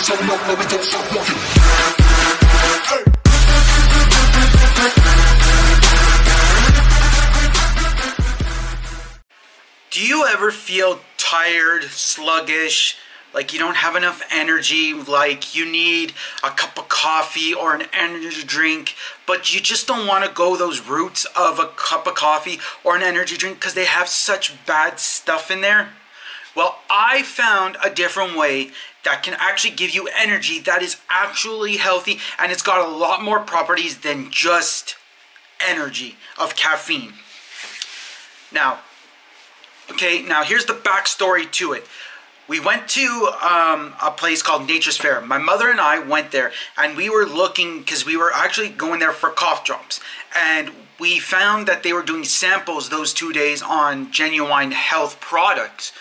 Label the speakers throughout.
Speaker 1: so low, but we don't stop walking.
Speaker 2: Do you ever feel tired, sluggish, like you don't have enough energy, like you need a cup of coffee or an energy drink, but you just don't want to go those routes of a cup of coffee or an energy drink because they have such bad stuff in there? Well, I found a different way that can actually give you energy that is actually healthy, and it's got a lot more properties than just energy of caffeine. Now, here's the backstory to it. We went to a place called Nature's Fair. My mother and I went there, and we were looking because we were actually going there for cough drops, and we found that they were doing samples those 2 days on genuine health products.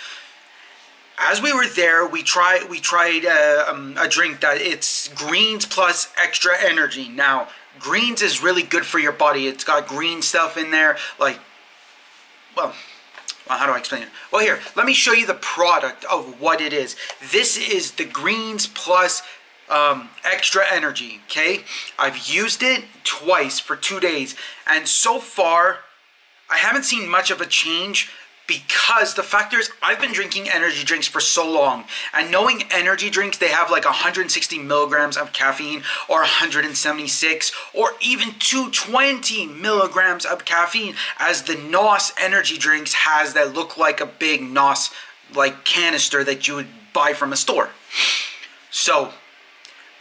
Speaker 2: As we were there, we tried a drink that it's greens plus extra energy. Now, greens is really good for your body. It's got green stuff in there, like, well, how do I explain it? Well, here, let me show you the product of what it is. This is the greens plus extra energy, okay? I've used it twice for 2 days, and so far, I haven't seen much of a change, because the factor is I've been drinking energy drinks for so long, and knowing energy drinks, they have like 160 milligrams of caffeine or 176 or even 220 milligrams of caffeine, as the NOS energy drinks has that look like a big NOS like canister that you would buy from a store. So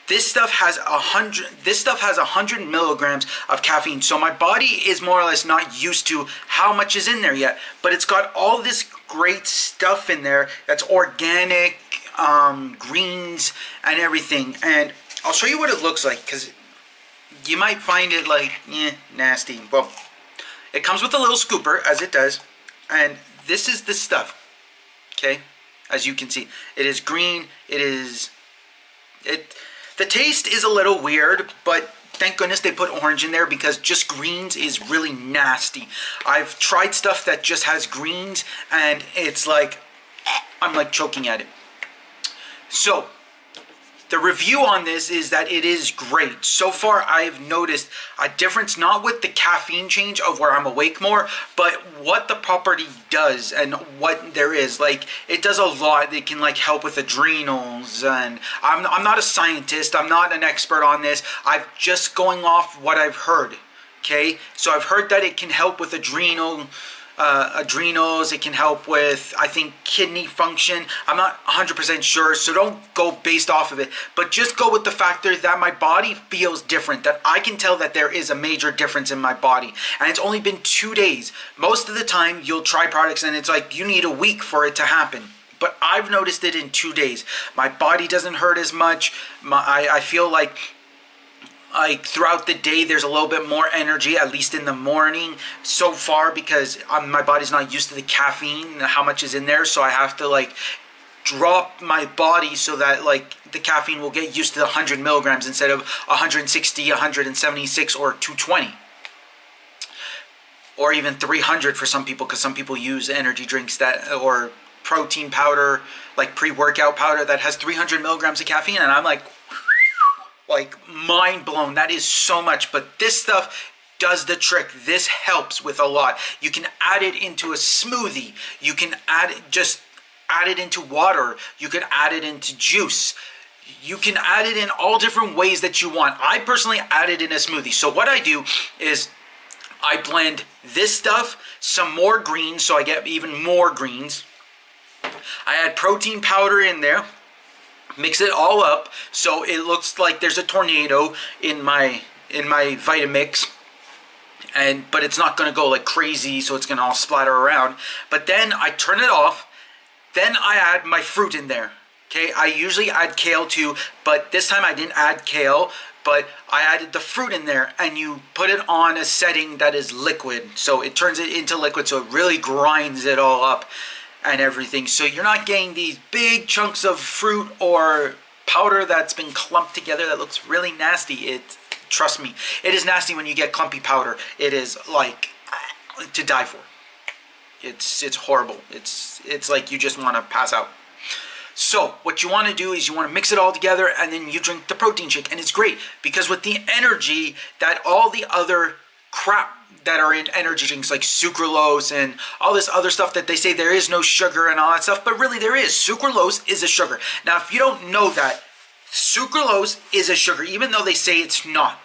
Speaker 2: this stuff has 100 milligrams of caffeine. So my body is more or less not used to how much is in there yet. But it's got all this great stuff in there that's organic, greens, and everything. And I'll show you what it looks like, because you might find it like, nasty. Well, it comes with a little scooper, as it does. And this is the stuff, okay? As you can see, it is green. The taste is a little weird, but thank goodness they put orange in there, because just greens is really nasty. I've tried stuff that just has greens, and it's like, I'm like choking at it. So, the review on this is that it is great. So far, I've noticed a difference, not with the caffeine change of where I'm awake more, but what the property does and what there is. Like, it does a lot. It can like help with adrenals, and I'm not a scientist. I'm not an expert on this. I'm just going off what I've heard. Okay, so I've heard that it can help with adrenals. It can help with, I think, kidney function. I'm not 100% sure, so don't go based off of it, but just go with the factor that my body feels different, that I can tell that there is a major difference in my body. And it's only been 2 days. Most of the time you'll try products and it's like you need a week for it to happen. But I've noticed it in 2 days. My body doesn't hurt as much. I feel like throughout the day there's a little bit more energy, at least in the morning so far, because my body's not used to the caffeine, how much is in there, so I have to like drop my body so that like the caffeine will get used to the 100 milligrams instead of 160, 176, or 220. Or even 300 for some people, because some people use energy drinks that, or protein powder, like pre-workout powder that has 300 milligrams of caffeine, and I'm like mind blown. That is so much. But this stuff does the trick. This helps with a lot. You can add it into a smoothie. You can add it into water. You can add it into juice. You can add it in all different ways that you want. I personally add it in a smoothie. So what I do is I blend this stuff, some more greens, so I get even more greens. I add protein powder in there. Mix it all up so it looks like there's a tornado in my Vitamix, but it's not going to go like crazy, so it's going to all splatter around. But then I turn it off. Then I add my fruit in there. Okay, I usually add kale too, but this time I didn't add kale, but I added the fruit in there, and you put it on a setting that is liquid, so it turns it into liquid, so it really grinds it all up and everything. So you're not getting these big chunks of fruit or powder that's been clumped together that looks really nasty. Trust me, it is nasty when you get clumpy powder. It is like to die for. It's horrible. It's like you just want to pass out. So what you want to do is you want to mix it all together, and then you drink the protein shake, and it's great because with the energy that all the other crap that are in energy drinks like sucralose and all this other stuff that they say there is no sugar and all that stuff, but really there is. Sucralose is a sugar. Now if you don't know that, sucralose is a sugar, even though they say it's not.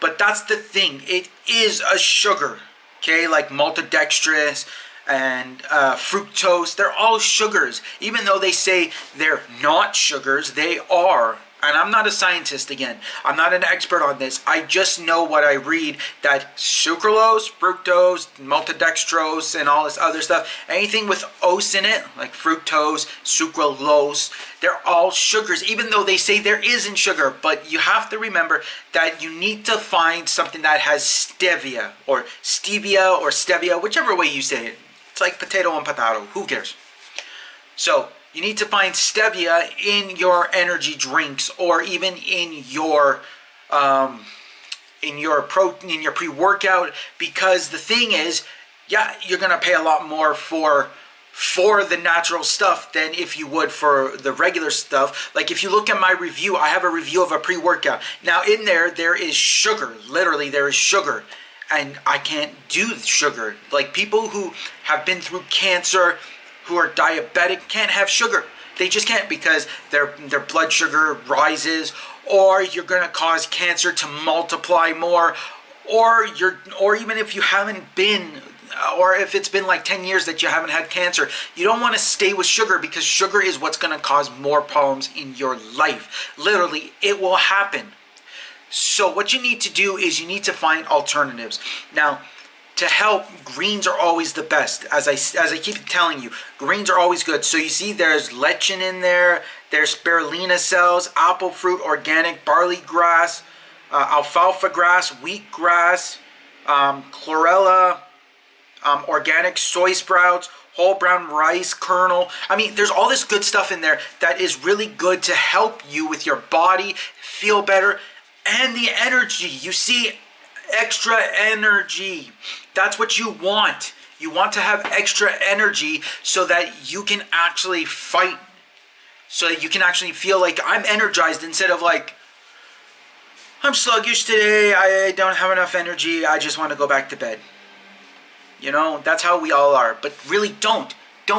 Speaker 2: But that's the thing, it is a sugar, okay? Like maltodextrose and fructose, they're all sugars. Even though they say they're not sugars, they are. And I'm not a scientist again. I'm not an expert on this. I just know what I read, that sucralose, fructose, maltodextrose, and all this other stuff, anything with ose in it, like fructose, sucralose, they're all sugars, even though they say there isn't sugar. But you have to remember that you need to find something that has stevia, or stevia, whichever way you say it. It's like potato and potato. Who cares? So you need to find stevia in your energy drinks, or even in your pre-workout, because the thing is, yeah, you're gonna pay a lot more for the natural stuff than if you would for the regular stuff. Like if you look at my review, I have a review of a pre-workout. Now in there is sugar. Literally there is sugar. And I can't do sugar. Like people who have been through cancer, who are diabetic, can't have sugar. They just can't, because their blood sugar rises, or you're gonna cause cancer to multiply more, or even if you haven't been, or if it's been like 10 years that you haven't had cancer, you don't want to stay with sugar, because sugar is what's gonna cause more problems in your life. Literally, it will happen. So what you need to do is you need to find alternatives. Now, to help, greens are always the best. As I keep telling you, greens are always good. So you see there's lecithin in there, there's spirulina cells, apple fruit, organic barley grass, alfalfa grass, wheat grass, chlorella, organic soy sprouts, whole brown rice kernel. I mean, there's all this good stuff in there that is really good to help you with your body feel better and the energy. You see, extra energy. That's what you want. You want to have extra energy so that you can actually fight. So that you can actually feel like I'm energized, instead of like, I'm sluggish today, I don't have enough energy, I just want to go back to bed. You know, that's how we all are. But really don't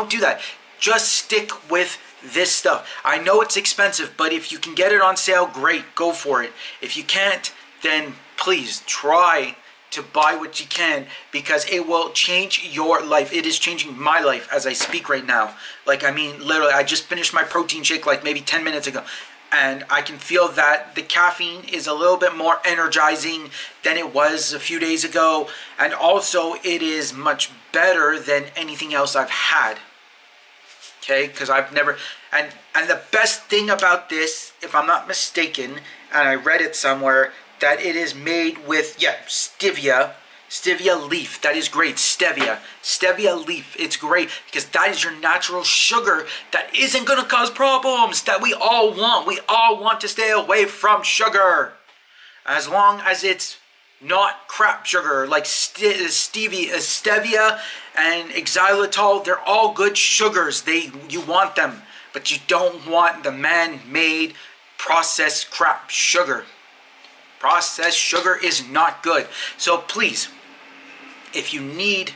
Speaker 2: do that. Just stick with this stuff. I know it's expensive, but if you can get it on sale, great, go for it. If you can't, then please try to buy what you can, because it will change your life. It is changing my life as I speak right now. Like, I mean, literally, I just finished my protein shake like maybe 10 minutes ago, and I can feel that the caffeine is a little bit more energizing than it was a few days ago, and also it is much better than anything else I've had. Okay, because I've never, and the best thing about this, if I'm not mistaken, and I read it somewhere, that it is made with, yeah, stevia leaf. That is great. Stevia leaf. It's great because that is your natural sugar that isn't going to cause problems, that we all want. We all want to stay away from sugar, as long as it's not crap sugar like stevia and xylitol. They're all good sugars. You want them, but you don't want the man-made processed crap sugar. Processed sugar is not good. So please, if you need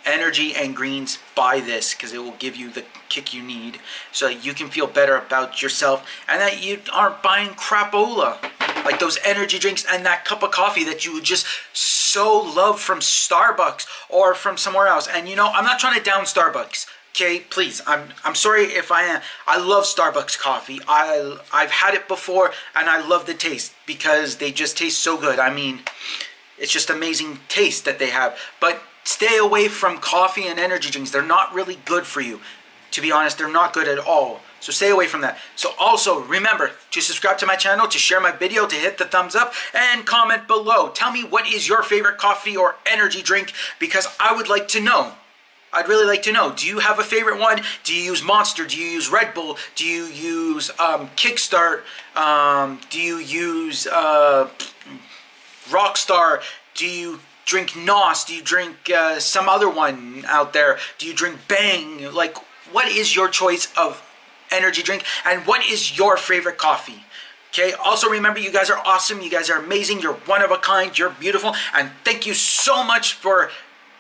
Speaker 2: energy and greens, buy this, because it will give you the kick you need so that you can feel better about yourself, and that you aren't buying crapola, like those energy drinks and that cup of coffee that you just so love from Starbucks or from somewhere else. And you know, I'm not trying to down Starbucks. Okay, please, I'm sorry if I am. I love Starbucks coffee. I've had it before, and I love the taste, because they just taste so good. I mean, it's just amazing taste that they have. But stay away from coffee and energy drinks. They're not really good for you. To be honest, they're not good at all. So stay away from that. So also remember to subscribe to my channel, to share my video, to hit the thumbs up, and comment below. Tell me what is your favorite coffee or energy drink, because I would like to know. I'd really like to know. Do you have a favorite one? Do you use Monster? Do you use Red Bull? Do you use Kickstart? Do you use Rockstar? Do you drink NOS? Do you drink some other one out there? Do you drink Bang? Like, what is your choice of energy drink, and what is your favorite coffee. Okay, also remember, you guys are awesome, you guys are amazing, you're one of a kind, you're beautiful, and thank you so much for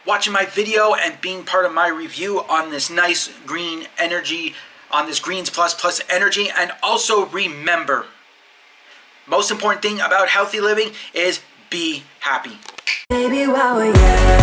Speaker 2: watching my video and being part of my review on this nice green energy, on this Greens Plus Plus energy. And also remember, most important thing about healthy living is be happy.
Speaker 1: Baby, while we're young.